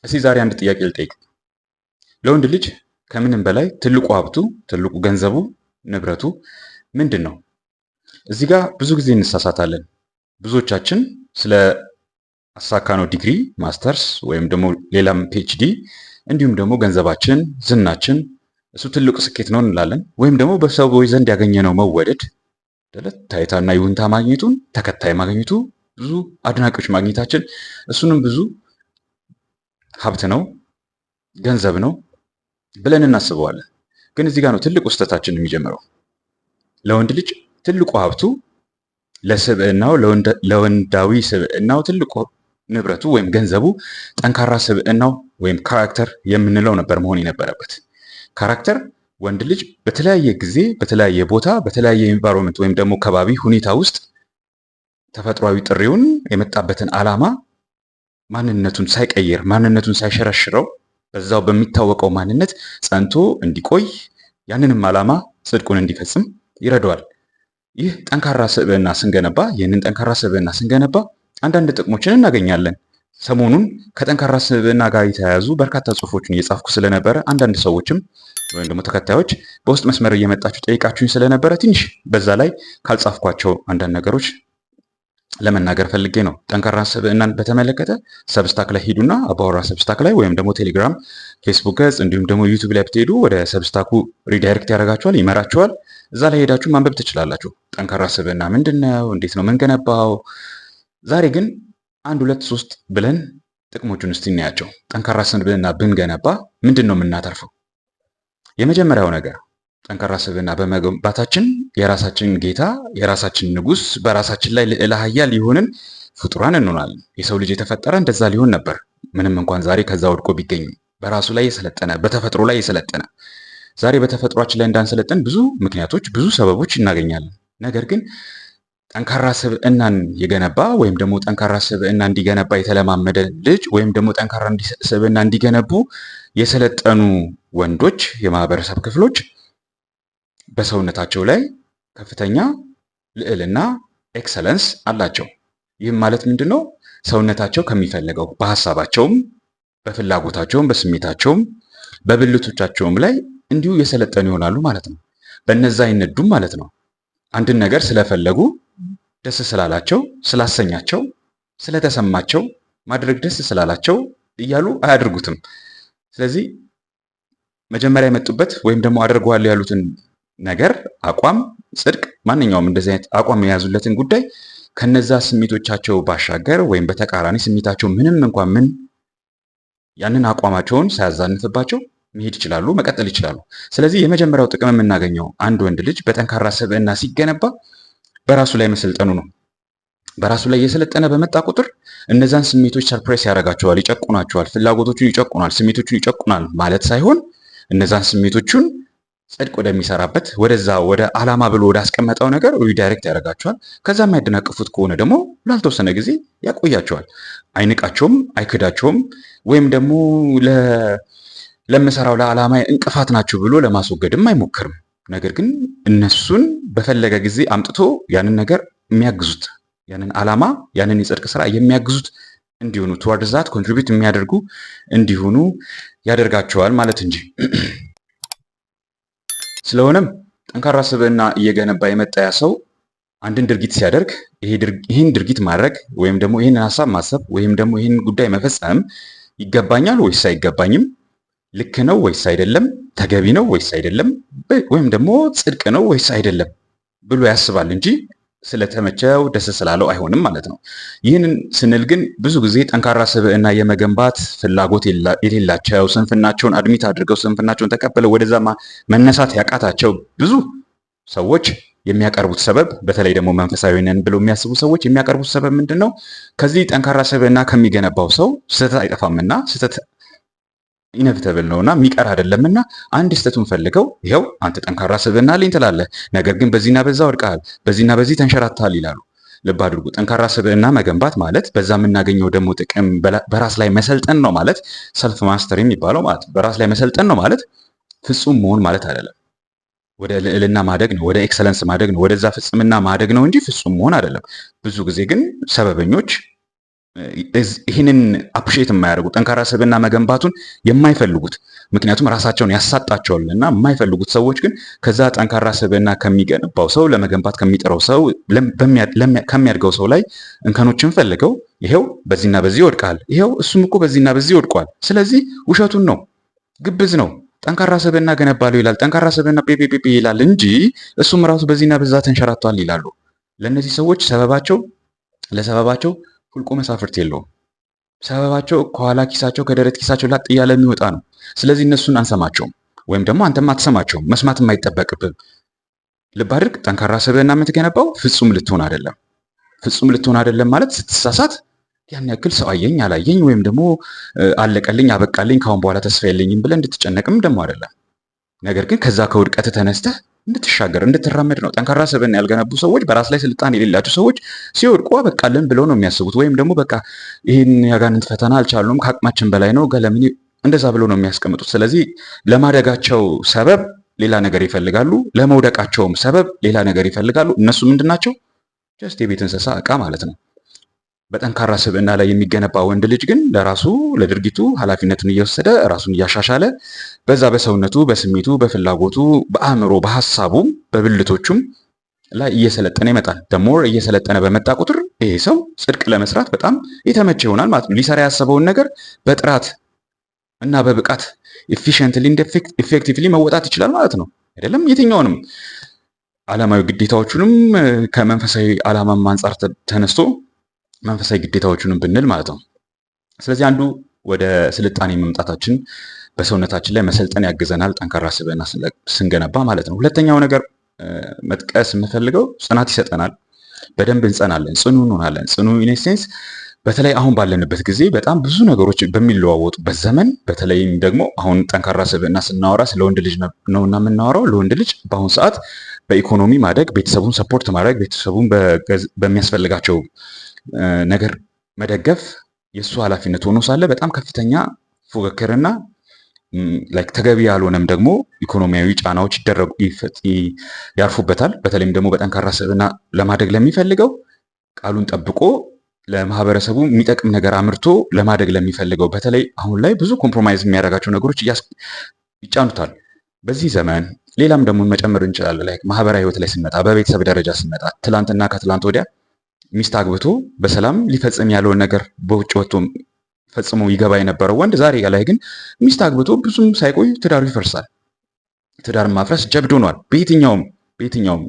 እስኪ ዛሬ አንድ ጥያቄ ልጠይቅ። ለወንድ ልጅ ከምንም በላይ ትልቁ ሀብቱ፣ ትልቁ ገንዘቡ፣ ንብረቱ ምንድን ነው? እዚህ ጋር ብዙ ጊዜ እንሳሳታለን። ብዙዎቻችን ስለ አሳካነው ዲግሪ ማስተርስ ወይም ደግሞ ሌላም ፒኤችዲ እንዲሁም ደግሞ ገንዘባችን፣ ዝናችን እሱ ትልቁ ስኬት ነው እንላለን። ወይም ደግሞ በሰዎች ዘንድ ያገኘነው መወደድ፣ ታይታና ይሁንታ ማግኘቱን፣ ተከታይ ማግኘቱ፣ ብዙ አድናቂዎች ማግኘታችን እሱንም ብዙ ሀብት ነው ገንዘብ ነው ብለን እናስበዋለን። ግን እዚህ ጋር ነው ትልቁ ስህተታችን የሚጀምረው። ለወንድ ልጅ ትልቁ ሀብቱ ለስብዕናው ለወንዳዊ ስብዕናው ትልቁ ንብረቱ ወይም ገንዘቡ ጠንካራ ስብዕናው ወይም ካራክተር የምንለው ነበር መሆን የነበረበት። ካራክተር ወንድ ልጅ በተለያየ ጊዜ በተለያየ ቦታ በተለያየ ኤንቫይሮንመንት ወይም ደግሞ ከባቢ ሁኔታ ውስጥ ተፈጥሯዊ ጥሪውን የመጣበትን ዓላማ ማንነቱን ሳይቀይር ማንነቱን ሳይሸረሽረው በዛው በሚታወቀው ማንነት ጸንቶ እንዲቆይ ያንንም ዓላማ ጽድቁን እንዲፈጽም ይረዳዋል። ይህ ጠንካራ ስብዕና ስንገነባ ይህንን ጠንካራ ስብዕና ስንገነባ አንዳንድ ጥቅሞችን እናገኛለን። ሰሞኑን ከጠንካራ ስብዕና ጋር የተያያዙ በርካታ ጽሁፎችን እየጻፍኩ ስለነበረ አንዳንድ ሰዎችም ወይም ደግሞ ተከታዮች በውስጥ መስመር እየመጣችሁ ጠይቃችሁኝ ስለነበረ ትንሽ በዛ ላይ ካልጻፍኳቸው አንዳንድ ነገሮች ለመናገር ፈልጌ ነው። ጠንካራ ስብዕናን በተመለከተ ሰብስታክ ላይ ሂዱና አባወራ ሰብስታክ ላይ ወይም ደግሞ ቴሌግራም፣ ፌስቡክ ገጽ እንዲሁም ደግሞ ዩቲዩብ ላይ ብትሄዱ ወደ ሰብስታኩ ሪዳይሬክት ያደርጋችኋል፣ ይመራችኋል። እዛ ላይ ሄዳችሁ ማንበብ ትችላላችሁ። ጠንካራ ስብዕና ምንድነው? እንዴት ነው የምንገነባው? ዛሬ ግን 1 2 3 ብለን ጥቅሞቹን እስቲ እናያቸው። ጠንካራ ስብዕና ብንገነባ ምንድን ነው የምናተርፈው? የመጀመሪያው ነገር ጠንካራ ስብዕና በመገንባታችን የራሳችን ጌታ የራሳችን ንጉስ በራሳችን ላይ ልዕለ ኃያል የሆንን ፍጡራን እንሆናለን። የሰው ልጅ የተፈጠረ እንደዛ ሊሆን ነበር። ምንም እንኳን ዛሬ ከዛ ወድቆ ቢገኝም በራሱ ላይ የሰለጠነ በተፈጥሮ ላይ የሰለጠነ ዛሬ በተፈጥሯችን ላይ እንዳንሰለጥን ብዙ ምክንያቶች ብዙ ሰበቦች እናገኛለን። ነገር ግን ጠንካራ ስብዕናን የገነባ ወይም ደግሞ ጠንካራ ስብዕና እንዲገነባ የተለማመደ ልጅ ወይም ደግሞ ጠንካራ ስብዕና እንዲገነቡ የሰለጠኑ ወንዶች የማህበረሰብ ክፍሎች በሰውነታቸው ላይ ከፍተኛ ልዕልና ኤክሰለንስ አላቸው። ይህም ማለት ምንድነው? ሰውነታቸው ከሚፈልገው በሀሳባቸውም በፍላጎታቸውም በስሜታቸውም በብልቶቻቸውም ላይ እንዲሁ የሰለጠኑ ይሆናሉ ማለት ነው። በነዛ አይነዱም ማለት ነው። አንድን ነገር ስለፈለጉ ደስ ስላላቸው ስላሰኛቸው ስለተሰማቸው ማድረግ ደስ ስላላቸው እያሉ አያድርጉትም። ስለዚህ መጀመሪያ የመጡበት ወይም ደግሞ አድርገዋል ያሉትን ነገር አቋም፣ ጽድቅ፣ ማንኛውም እንደዚህ አይነት አቋም የያዙለትን ጉዳይ ከነዛ ስሜቶቻቸው ባሻገር ወይም በተቃራኒ ስሜታቸው ምንም እንኳን ምን ያንን አቋማቸውን ሳያዛንፍባቸው መሄድ ይችላሉ፣ መቀጠል ይችላሉ። ስለዚህ የመጀመሪያው ጥቅም የምናገኘው አንድ ወንድ ልጅ በጠንካራ ስብዕና ሲገነባ በራሱ ላይ መሰልጠኑ ነው። በራሱ ላይ የሰለጠነ በመጣ ቁጥር እነዛን ስሜቶች ሰርፕሬስ ያደርጋቸዋል፣ ይጨቁናቸዋል፣ ፍላጎቶቹን ይጨቁናል፣ ስሜቶቹን ይጨቁናል ማለት ሳይሆን እነዛን ስሜቶቹን ጽድቅ ወደሚሰራበት ወደዛ ወደ ዓላማ ብሎ ወደ አስቀመጠው ነገር ሪዳይሬክት ያደርጋቸዋል። ከዛ የማይደናቅፉት ከሆነ ደግሞ ላልተወሰነ ጊዜ ያቆያቸዋል። አይንቃቸውም፣ አይክዳቸውም፣ ወይም ደግሞ ለምሰራው ለዓላማ እንቅፋት ናቸው ብሎ ለማስወገድም አይሞክርም። ነገር ግን እነሱን በፈለገ ጊዜ አምጥቶ ያንን ነገር የሚያግዙት ያንን ዓላማ ያንን የጽድቅ ስራ የሚያግዙት እንዲሆኑ ቱዋርድ ዛት ኮንትሪቢዩት የሚያደርጉ እንዲሆኑ ያደርጋቸዋል ማለት እንጂ። ስለሆነም ጠንካራ ስብዕና እየገነባ የመጣ ያ ሰው አንድን ድርጊት ሲያደርግ ይህን ድርጊት ማድረግ ወይም ደግሞ ይህንን ሀሳብ ማሰብ ወይም ደግሞ ይህን ጉዳይ መፈጸም ይገባኛል ወይስ አይገባኝም፣ ልክ ነው ወይስ አይደለም፣ ተገቢ ነው ወይስ አይደለም፣ ወይም ደግሞ ጽድቅ ነው ወይስ አይደለም ብሎ ያስባል እንጂ ስለተመቸው ደስ ስላለው አይሆንም ማለት ነው። ይህንን ስንል ግን ብዙ ጊዜ ጠንካራ ስብዕና የመገንባት ፍላጎት የሌላቸው ስንፍናቸውን አድሚት አድርገው ስንፍናቸውን ተቀብለው ወደዛ መነሳት ያቃታቸው ብዙ ሰዎች የሚያቀርቡት ሰበብ በተለይ ደግሞ መንፈሳዊ ነን ብለው የሚያስቡ ሰዎች የሚያቀርቡት ሰበብ ምንድን ነው? ከዚህ ጠንካራ ስብዕና ከሚገነባው ሰው ስህተት አይጠፋምና ስህተት ኢነቪተብል ነውና የሚቀር አይደለምና አንድ ስህተቱን ፈልገው ይኸው አንተ ጠንካራ ስብዕና አለኝ ትላለህ፣ ነገር ግን በዚህና በዛ ወድቀሃል፣ በዚህና በዚህ ተንሸራተሃል ይላሉ። ልብ አድርጉ። ጠንካራ ስብዕና መገንባት ማለት በዛ የምናገኘው ደግሞ ጥቅም በራስ ላይ መሰልጠን ነው ማለት ሰልፍ ማስተር የሚባለው ማለት በራስ ላይ መሰልጠን ነው ማለት ፍጹም መሆን ማለት አይደለም። ወደ ልዕልና ማደግ ነው፣ ወደ ኤክሰለንስ ማደግ ነው፣ ወደዛ ፍጽምና ማደግ ነው እንጂ ፍጹም መሆን አይደለም። ብዙ ጊዜ ግን ሰበበኞች ይህንን አፕሪሼት የማያደርጉት ጠንካራ ስብዕና መገንባቱን የማይፈልጉት ምክንያቱም ራሳቸውን ያሳጣቸዋልና የማይፈልጉት ሰዎች ግን ከዛ ጠንካራ ስብዕና ከሚገነባው ሰው ለመገንባት ከሚጥረው ሰው ከሚያድገው ሰው ላይ እንከኖችን ፈልገው ይሄው በዚህና በዚህ ይወድቃል፣ ይሄው እሱም እኮ በዚህና በዚህ ይወድቋል፣ ስለዚህ ውሸቱን ነው፣ ግብዝ ነው፣ ጠንካራ ስብዕና ገነባለሁ ይላል፣ ጠንካራ ስብዕና ጴጴጴ ይላል እንጂ እሱም ራሱ በዚህና በዛ ተንሸራቷል ይላሉ። ለእነዚህ ሰዎች ለሰበባቸው ሁልቆ መሳፍርት የለውም። ሰበባቸው ከኋላ ኪሳቸው ከደረት ኪሳቸው ላጥ እያለ የሚወጣ ነው። ስለዚህ እነሱን አንሰማቸውም፣ ወይም ደግሞ አንተም አትሰማቸውም፣ መስማትም አይጠበቅብም። ልብ አድርግ፣ ጠንካራ ስብዕና የምትገነባው ፍጹም ልትሆን አይደለም። ፍጹም ልትሆን አይደለም ማለት ስትሳሳት ያን ያክል ሰው አየኝ አላየኝ ወይም ደግሞ አለቀልኝ አበቃልኝ ካሁን በኋላ ተስፋ የለኝም ብለህ እንድትጨነቅም ደግሞ አይደለም። ነገር ግን ከዛ ከውድቀት ተነስተህ እንድትሻገር እንድትራመድ ነው። ጠንካራ ስብዕና ያልገነቡ ሰዎች፣ በራስ ላይ ስልጣን የሌላቸው ሰዎች ሲወድቁ አበቃልን ብለው ነው የሚያስቡት። ወይም ደግሞ በቃ ይህን ያጋንንት ፈተና አልቻሉም፣ ከአቅማችን በላይ ነው፣ ገለምን እንደዛ ብለው ነው የሚያስቀምጡት። ስለዚህ ለማደጋቸው ሰበብ ሌላ ነገር ይፈልጋሉ፣ ለመውደቃቸውም ሰበብ ሌላ ነገር ይፈልጋሉ። እነሱ ምንድን ናቸው? ጀስት የቤት እንስሳ ዕቃ ማለት ነው። በጠንካራ ስብዕና ላይ የሚገነባ ወንድ ልጅ ግን ለራሱ ለድርጊቱ ኃላፊነቱን እየወሰደ ራሱን እያሻሻለ በዛ በሰውነቱ፣ በስሜቱ፣ በፍላጎቱ፣ በአእምሮ፣ በሀሳቡም በብልቶቹም ላይ እየሰለጠነ ይመጣል። ደሞር እየሰለጠነ በመጣ ቁጥር ይሄ ሰው ጽድቅ ለመስራት በጣም የተመቸ ይሆናል ማለት ነው። ሊሰራ ያሰበውን ነገር በጥራት እና በብቃት ኤፊሽንትሊ እንደ ኢፌክቲቭሊ መወጣት ይችላል ማለት ነው። አይደለም የትኛውንም ዓለማዊ ግዴታዎቹንም ከመንፈሳዊ ዓላማም አንጻር ተነስቶ መንፈሳዊ ግዴታዎቹንም ብንል ማለት ነው። ስለዚህ አንዱ ወደ ስልጣኔ መምጣታችን በሰውነታችን ላይ መሰልጠን ያግዘናል፣ ጠንካራ ስብዕና ስንገነባ ማለት ነው። ሁለተኛው ነገር መጥቀስ የምፈልገው ጽናት ይሰጠናል። በደንብ እንጸናለን፣ ጽኑ እንሆናለን። ጽኑ ኢኔሴንስ በተለይ አሁን ባለንበት ጊዜ በጣም ብዙ ነገሮች በሚለዋወጡበት ዘመን፣ በተለይም ደግሞ አሁን ጠንካራ ስብዕና ስናወራ ስለ ወንድ ልጅ ነውና የምናወራው። ለወንድ ልጅ በአሁኑ ሰዓት በኢኮኖሚ ማደግ፣ ቤተሰቡን ሰፖርት ማድረግ፣ ቤተሰቡን በሚያስፈልጋቸው ነገር መደገፍ የእሱ ኃላፊነት ሆኖ ሳለ በጣም ከፍተኛ ፉክክርና ተገቢ ያልሆነም ደግሞ ኢኮኖሚያዊ ጫናዎች ያርፉበታል። በተለይም ደግሞ በጠንካራ ስብዕና ለማደግ ለሚፈልገው ቃሉን ጠብቆ ለማህበረሰቡ የሚጠቅም ነገር አምርቶ ለማደግ ለሚፈልገው በተለይ አሁን ላይ ብዙ ኮምፕሮማይዝ የሚያደርጋቸው ነገሮች ይጫኑታል በዚህ ዘመን። ሌላም ደግሞ መጨመር እንችላለን። ማህበራዊ ህይወት ላይ ስንመጣ፣ በቤተሰብ ደረጃ ስንመጣ ትላንትና ከትላንት ወዲያ ሚስት አግብቶ በሰላም ሊፈጽም ያለውን ነገር በውጭ ወጥቶ ፈጽሞ ይገባ የነበረው ወንድ ዛሬ ላይ ግን ሚስት አግብቶ ብዙም ሳይቆይ ትዳሩ ይፈርሳል። ትዳር ማፍረስ ጀብድ ሆኗል። በየትኛውም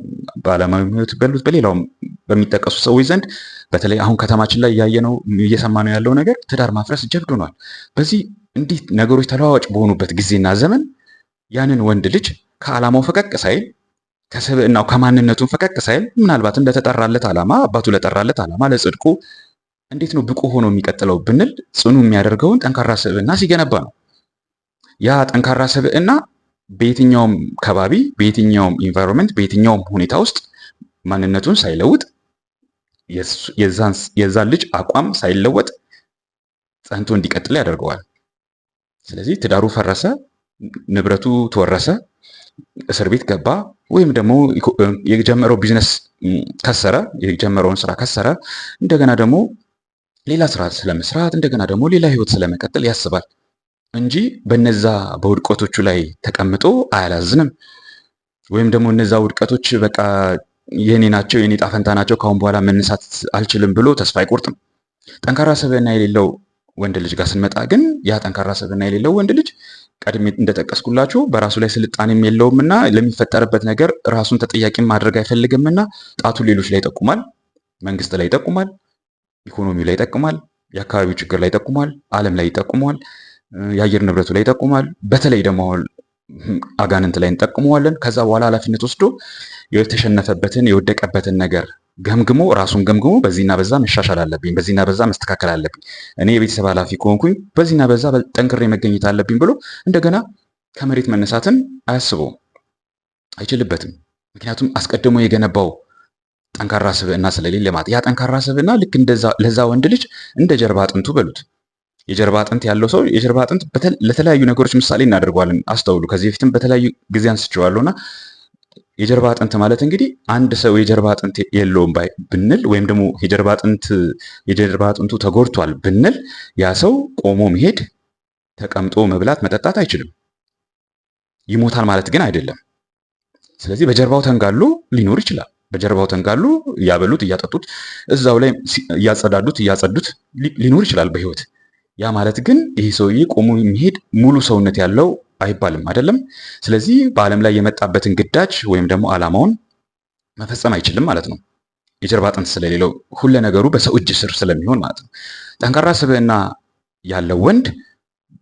በዓለማዊ ህይወት በሉት በሌላውም በሚጠቀሱ ሰዎች ዘንድ በተለይ አሁን ከተማችን ላይ እያየነው እየሰማነው ያለው ነገር ትዳር ማፍረስ ጀብድ ሆኗል። በዚህ እንዲህ ነገሮች ተለዋዋጭ በሆኑበት ጊዜና ዘመን ያንን ወንድ ልጅ ከዓላማው ፈቀቅ ሳይል ከስብዕናው ከማንነቱን ፈቀቅ ሳይል ምናልባትም ለተጠራለት ዓላማ አባቱ ለጠራለት ዓላማ ለጽድቁ እንዴት ነው ብቁ ሆኖ የሚቀጥለው ብንል ጽኑ የሚያደርገውን ጠንካራ ስብዕና ሲገነባ ነው። ያ ጠንካራ ስብዕና በየትኛውም ከባቢ፣ በየትኛውም ኢንቫይሮንመንት፣ በየትኛውም ሁኔታ ውስጥ ማንነቱን ሳይለውጥ የዛን ልጅ አቋም ሳይለወጥ ጸንቶ እንዲቀጥል ያደርገዋል። ስለዚህ ትዳሩ ፈረሰ፣ ንብረቱ ተወረሰ፣ እስር ቤት ገባ፣ ወይም ደግሞ የጀመረው ቢዝነስ ከሰረ፣ የጀመረውን ስራ ከሰረ፣ እንደገና ደግሞ ሌላ ስራ ስለመስራት እንደገና ደግሞ ሌላ ህይወት ስለመቀጠል ያስባል እንጂ በነዛ በውድቀቶቹ ላይ ተቀምጦ አያላዝንም። ወይም ደግሞ እነዛ ውድቀቶች በቃ የኔ ናቸው የኔ ጣፈንታ ናቸው ካሁን በኋላ መነሳት አልችልም ብሎ ተስፋ አይቆርጥም። ጠንካራ ስብዕና የሌለው ወንድ ልጅ ጋር ስንመጣ ግን ያ ጠንካራ ስብዕና የሌለው ወንድ ልጅ ቀድሜ እንደጠቀስኩላችሁ በራሱ ላይ ስልጣኔም የለውምና ለሚፈጠርበት ነገር ራሱን ተጠያቂም ማድረግ አይፈልግምና ጣቱ ሌሎች ላይ ይጠቁማል። መንግስት ላይ ይጠቁማል፣ ኢኮኖሚው ላይ ይጠቁማል፣ የአካባቢው ችግር ላይ ይጠቁማል፣ ዓለም ላይ ይጠቁማል፣ የአየር ንብረቱ ላይ ይጠቁማል። በተለይ ደግሞ አጋንንት ላይ እንጠቁመዋለን። ከዛ በኋላ ኃላፊነት ወስዶ የተሸነፈበትን የወደቀበትን ነገር ገምግሞ ራሱን ገምግሞ በዚህና በዛ መሻሻል አለብኝ፣ በዚህና በዛ መስተካከል አለብኝ፣ እኔ የቤተሰብ ኃላፊ ከሆንኩኝ በዚህና በዛ ጠንክሬ መገኘት አለብኝ ብሎ እንደገና ከመሬት መነሳትን አያስበውም፣ አይችልበትም። ምክንያቱም አስቀድሞ የገነባው ጠንካራ ስብዕና ስለሌለ ማለት። ያ ጠንካራ ስብዕና ልክ ለዛ ወንድ ልጅ እንደ ጀርባ አጥንቱ በሉት። የጀርባ አጥንት ያለው ሰው የጀርባ አጥንት ለተለያዩ ነገሮች ምሳሌ እናደርገዋለን። አስተውሉ። ከዚህ በፊትም በተለያዩ ጊዜ አንስቼዋለሁና የጀርባ አጥንት ማለት እንግዲህ አንድ ሰው የጀርባ አጥንት የለውም ብንል ወይም ደግሞ የጀርባ አጥንቱ ተጎድቷል ብንል ያ ሰው ቆሞ መሄድ፣ ተቀምጦ መብላት፣ መጠጣት አይችልም። ይሞታል ማለት ግን አይደለም። ስለዚህ በጀርባው ተንጋሎ ሊኖር ይችላል። በጀርባው ተንጋሎ እያበሉት እያጠጡት እዛው ላይ እያጸዳዱት እያጸዱት ሊኖር ይችላል በህይወት። ያ ማለት ግን ይህ ሰውዬ ቆሞ የሚሄድ ሙሉ ሰውነት ያለው አይባልም አይደለም። ስለዚህ በዓለም ላይ የመጣበትን ግዳጅ ወይም ደግሞ ዓላማውን መፈጸም አይችልም ማለት ነው። የጀርባ አጥንት ስለሌለው ሁለ ነገሩ በሰው እጅ ስር ስለሚሆን ማለት ነው። ጠንካራ ስብዕና ያለው ወንድ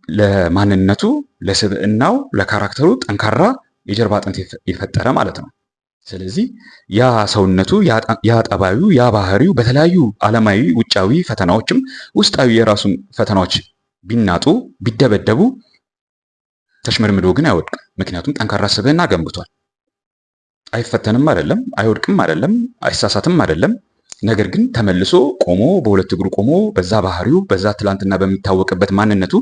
ለማንነቱ፣ ለስብዕናው፣ ለካራክተሩ ጠንካራ የጀርባ አጥንት የፈጠረ ማለት ነው። ስለዚህ ያ ሰውነቱ፣ ያ ጠባዩ፣ ያ ባህሪው በተለያዩ ዓለማዊ ውጫዊ ፈተናዎችም ውስጣዊ የራሱን ፈተናዎች ቢናጡ ቢደበደቡ ተሽመድምዶ ግን አይወድቅም። ምክንያቱም ጠንካራ ስብዕና ገንብቷል። አይፈተንም አይደለም፣ አይወድቅም አይደለም፣ አይሳሳትም አይደለም። ነገር ግን ተመልሶ ቆሞ በሁለት እግሩ ቆሞ በዛ ባህሪው በዛ ትላንትና በሚታወቅበት ማንነቱ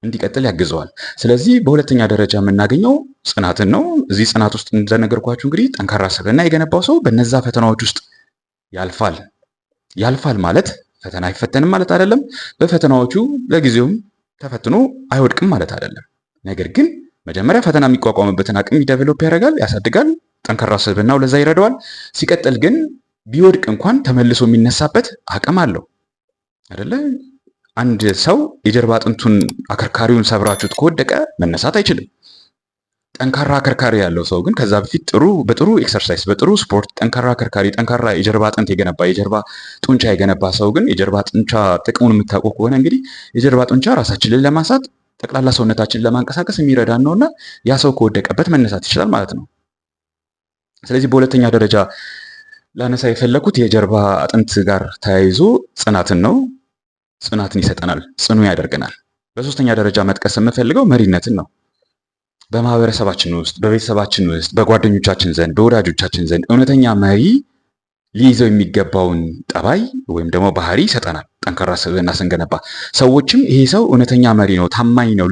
እንዲቀጥል ያግዘዋል። ስለዚህ በሁለተኛ ደረጃ የምናገኘው ጽናትን ነው። እዚህ ጽናት ውስጥ እንደነገርኳችሁ እንግዲህ ጠንካራ ስብዕና የገነባው ሰው በነዛ ፈተናዎች ውስጥ ያልፋል። ያልፋል ማለት ፈተና አይፈተንም ማለት አይደለም። በፈተናዎቹ ለጊዜውም ተፈትኖ አይወድቅም ማለት አይደለም። ነገር ግን መጀመሪያ ፈተና የሚቋቋምበትን አቅም ዴቨሎፕ ያደርጋል፣ ያሳድጋል። ጠንካራ ስብዕናው ለዛ ይረዳዋል። ሲቀጥል ግን ቢወድቅ እንኳን ተመልሶ የሚነሳበት አቅም አለው አይደለ? አንድ ሰው የጀርባ አጥንቱን አከርካሪውን ሰብራችሁት ከወደቀ መነሳት አይችልም። ጠንካራ አከርካሪ ያለው ሰው ግን ከዛ በፊት በጥሩ ኤክሰርሳይዝ በጥሩ ስፖርት ጠንካራ አከርካሪ ጠንካራ የጀርባ አጥንት የገነባ የጀርባ ጡንቻ የገነባ ሰው ግን የጀርባ ጡንቻ ጥቅሙን የምታውቁ ከሆነ እንግዲህ የጀርባ ጡንቻ ራሳችንን ለማንሳት ጠቅላላ ሰውነታችንን ለማንቀሳቀስ የሚረዳን ነውና ያ ሰው ከወደቀበት መነሳት ይችላል ማለት ነው። ስለዚህ በሁለተኛ ደረጃ ላነሳ የፈለኩት የጀርባ አጥንት ጋር ተያይዞ ጽናትን ነው። ጽናትን ይሰጠናል፣ ጽኑ ያደርገናል። በሶስተኛ ደረጃ መጥቀስ የምፈልገው መሪነትን ነው። በማህበረሰባችን ውስጥ፣ በቤተሰባችን ውስጥ፣ በጓደኞቻችን ዘንድ፣ በወዳጆቻችን ዘንድ እውነተኛ መሪ ሊይዘው የሚገባውን ጠባይ ወይም ደግሞ ባህሪ ይሰጠናል። ጠንካራ ስብዕና ስንገነባ ሰዎችም ይሄ ሰው እውነተኛ መሪ ነው፣ ታማኝ ነው፣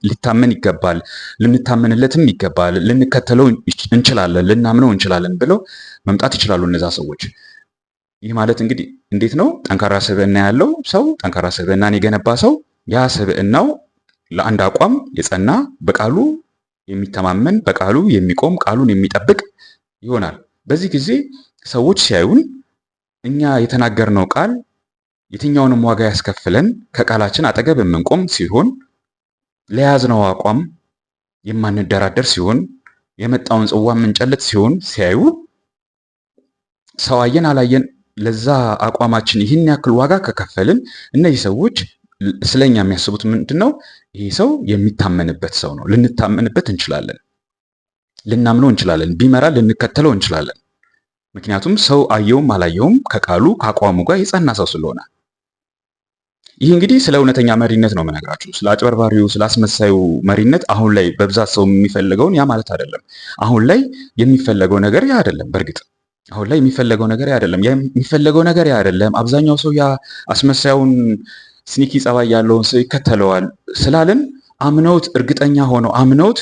ሊታመን ይገባል፣ ልንታመንለትም ይገባል፣ ልንከተለው እንችላለን፣ ልናምነው እንችላለን ብለው መምጣት ይችላሉ እነዛ ሰዎች። ይህ ማለት እንግዲህ እንዴት ነው? ጠንካራ ስብዕና ያለው ሰው፣ ጠንካራ ስብዕናን የገነባ ሰው ያ ስብዕናው ለአንድ አቋም የጸና በቃሉ የሚተማመን በቃሉ የሚቆም ቃሉን የሚጠብቅ ይሆናል። በዚህ ጊዜ ሰዎች ሲያዩን እኛ የተናገርነው ቃል የትኛውንም ዋጋ ያስከፍለን ከቃላችን አጠገብ የምንቆም ሲሆን ለያዝነው አቋም የማንደራደር ሲሆን የመጣውን ጽዋ የምንጨልጥ ሲሆን ሲያዩ ሰው አየን አላየን ለዛ አቋማችን ይህን ያክል ዋጋ ከከፈልን እነዚህ ሰዎች ስለኛ የሚያስቡት ምንድን ነው? ይህ ሰው የሚታመንበት ሰው ነው። ልንታመንበት እንችላለን፣ ልናምነው እንችላለን፣ ቢመራ ልንከተለው እንችላለን። ምክንያቱም ሰው አየውም አላየውም ከቃሉ ከአቋሙ ጋር የጸና ሰው ስለሆነ። ይህ እንግዲህ ስለ እውነተኛ መሪነት ነው የምነግራችሁ። ስለ አጭበርባሪው ስለ አስመሳዩ መሪነት አሁን ላይ በብዛት ሰው የሚፈልገውን ያ ማለት አይደለም። አሁን ላይ የሚፈለገው ነገር ያ አይደለም። በእርግጥ አሁን ላይ የሚፈለገው ነገር ያ አይደለም። የሚፈለገው ነገር ያ አይደለም። አብዛኛው ሰው ያ አስመሳዩን ስኒኪ ጸባይ ያለውን ሰው ይከተለዋል ስላልን አምነውት እርግጠኛ ሆነው አምነውት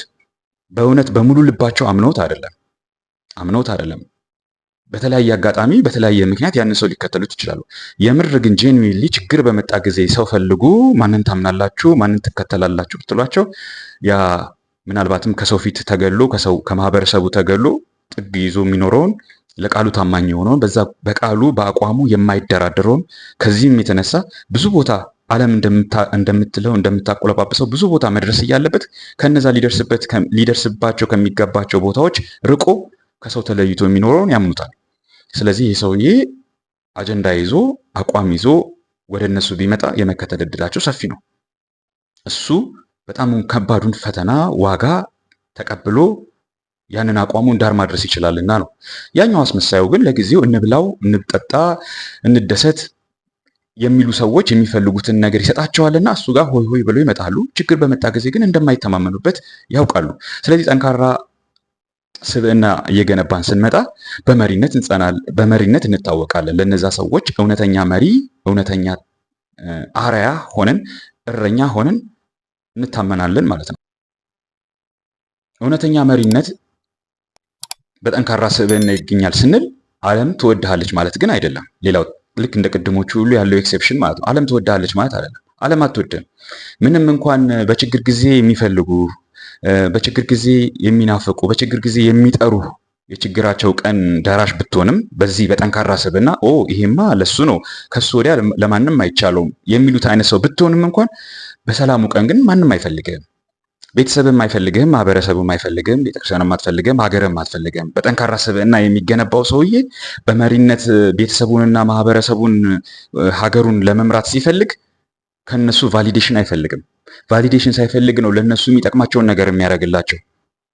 በእውነት በሙሉ ልባቸው አምነውት አይደለም። በተለያየ አጋጣሚ በተለያየ ምክንያት ያንን ሰው ሊከተሉት ይችላሉ። የምር ግን ጄንዊንሊ ችግር በመጣ ጊዜ ሰው ፈልጉ ማንን ታምናላችሁ ማንን ትከተላላችሁ ብትሏቸው ያ ምናልባትም ከሰው ፊት ተገሎ ከማህበረሰቡ ተገሎ ጥግ ይዞ የሚኖረውን ለቃሉ ታማኝ የሆነውን በዛ በቃሉ በአቋሙ የማይደራደረውን ከዚህም የተነሳ ብዙ ቦታ ዓለም እንደምትለው እንደምታቆለጳጵሰው ብዙ ቦታ መድረስ እያለበት ከነዛ ሊደርስባቸው ከሚገባቸው ቦታዎች ርቆ ከሰው ተለይቶ የሚኖረውን ያምኑታል። ስለዚህ ይህ ሰውዬ አጀንዳ ይዞ አቋም ይዞ ወደ እነሱ ቢመጣ የመከተል እድላቸው ሰፊ ነው። እሱ በጣም ከባዱን ፈተና ዋጋ ተቀብሎ ያንን አቋሙን ዳር ማድረስ ይችላልና ነው። ያኛው አስመሳዩ ግን ለጊዜው እንብላው፣ እንጠጣ፣ እንደሰት የሚሉ ሰዎች የሚፈልጉትን ነገር ይሰጣቸዋልና እሱ ጋር ሆይ ሆይ ብለው ይመጣሉ። ችግር በመጣ ጊዜ ግን እንደማይተማመኑበት ያውቃሉ። ስለዚህ ጠንካራ ስብዕና እየገነባን ስንመጣ በመሪነት እንታወቃለን። ለነዛ ሰዎች እውነተኛ መሪ፣ እውነተኛ አርአያ ሆነን እረኛ ሆነን እንታመናለን ማለት ነው። እውነተኛ መሪነት በጠንካራ ስብዕና ይገኛል ስንል ዓለም ትወድሃለች ማለት ግን አይደለም። ሌላው ልክ እንደ ቅድሞቹ ሁሉ ያለው ኤክሴፕሽን ማለት ነው። ዓለም ትወድሃለች ማለት አይደለም። ዓለም አትወድም። ምንም እንኳን በችግር ጊዜ የሚፈልጉ፣ በችግር ጊዜ የሚናፍቁ፣ በችግር ጊዜ የሚጠሩ የችግራቸው ቀን ደራሽ ብትሆንም በዚህ በጠንካራ ስብዕና ይሄማ ለሱ ነው ከሱ ወዲያ ለማንም አይቻለውም የሚሉት አይነት ሰው ብትሆንም እንኳን በሰላሙ ቀን ግን ማንም አይፈልግህም። ቤተሰብም አይፈልግህም፣ ማህበረሰብም አይፈልግህም፣ ቤተክርስቲያንም አትፈልግህም፣ ሀገርም አትፈልግህም። በጠንካራ ስብዕና የሚገነባው ሰውዬ በመሪነት ቤተሰቡንና ማህበረሰቡን ሀገሩን ለመምራት ሲፈልግ ከነሱ ቫሊዴሽን አይፈልግም። ቫሊዴሽን ሳይፈልግ ነው ለነሱ የሚጠቅማቸውን ነገር የሚያደርግላቸው።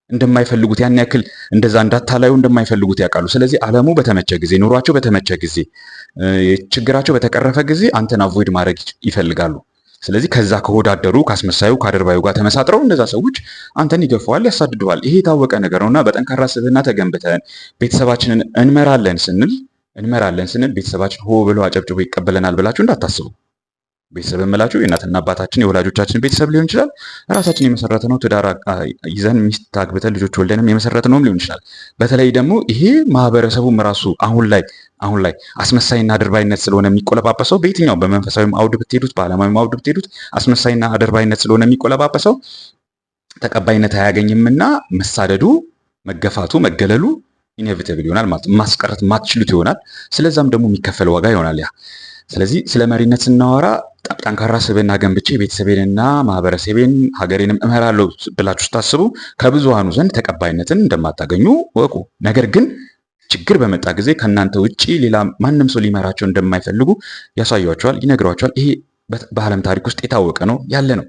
እንደማይፈልጉት ያን ያክል እንደዛ እንዳታላዩ እንደማይፈልጉት ያውቃሉ። ስለዚህ ዓለሙ በተመቸ ጊዜ፣ ኑሯቸው በተመቸ ጊዜ፣ ችግራቸው በተቀረፈ ጊዜ አንተን አቮይድ ማድረግ ይፈልጋሉ። ስለዚህ ከዛ ከወዳደሩ ካስመሳዩ ከአድርባዩ ጋር ተመሳጥረው እነዛ ሰዎች አንተን ይገፋዋል፣ ያሳድደዋል። ይሄ የታወቀ ነገር ነውና በጠንካራ ስብዕና ተገንብተን ቤተሰባችንን እንመራለን ስንል ቤተሰባችን ሆ ብሎ አጨብጭቦ ይቀበለናል ብላችሁ እንዳታስቡ። ቤተሰብ የምላችሁ የእናትና አባታችን የወላጆቻችን ቤተሰብ ሊሆን ይችላል። ራሳችን የመሰረትነው ትዳር ይዘን ሚስት አግብተን ልጆች ወልደንም የመሰረትነውም ሊሆን ይችላል። በተለይ ደግሞ ይሄ ማህበረሰቡም ራሱ አሁን ላይ አስመሳይና አድርባይነት ስለሆነ የሚቆለጳጰሰው በየትኛው በመንፈሳዊም አውድ ብትሄዱት በዓለማዊም አውድ ብትሄዱት አስመሳይና አድርባይነት ስለሆነ የሚቆለጳጰሰው ተቀባይነት አያገኝምና መሳደዱ፣ መገፋቱ፣ መገለሉ ኢኔቪተብል ይሆናል ማለት ማስቀረት ማትችሉት ይሆናል። ስለዛም ደግሞ የሚከፈል ዋጋ ይሆናል ያ። ስለዚህ ስለ መሪነት ስናወራ ጠንካራ ስብዕና ገንብቼ ቤተሰቤንና ማህበረሰቤን ሀገሬንም እመራለሁ ብላችሁ ስታስቡ ከብዙሃኑ ዘንድ ተቀባይነትን እንደማታገኙ ወቁ። ነገር ግን ችግር በመጣ ጊዜ ከእናንተ ውጪ ሌላ ማንም ሰው ሊመራቸው እንደማይፈልጉ ያሳያቸዋል፣ ይነግሯቸዋል። ይሄ በዓለም ታሪክ ውስጥ የታወቀ ነው ያለ ነው።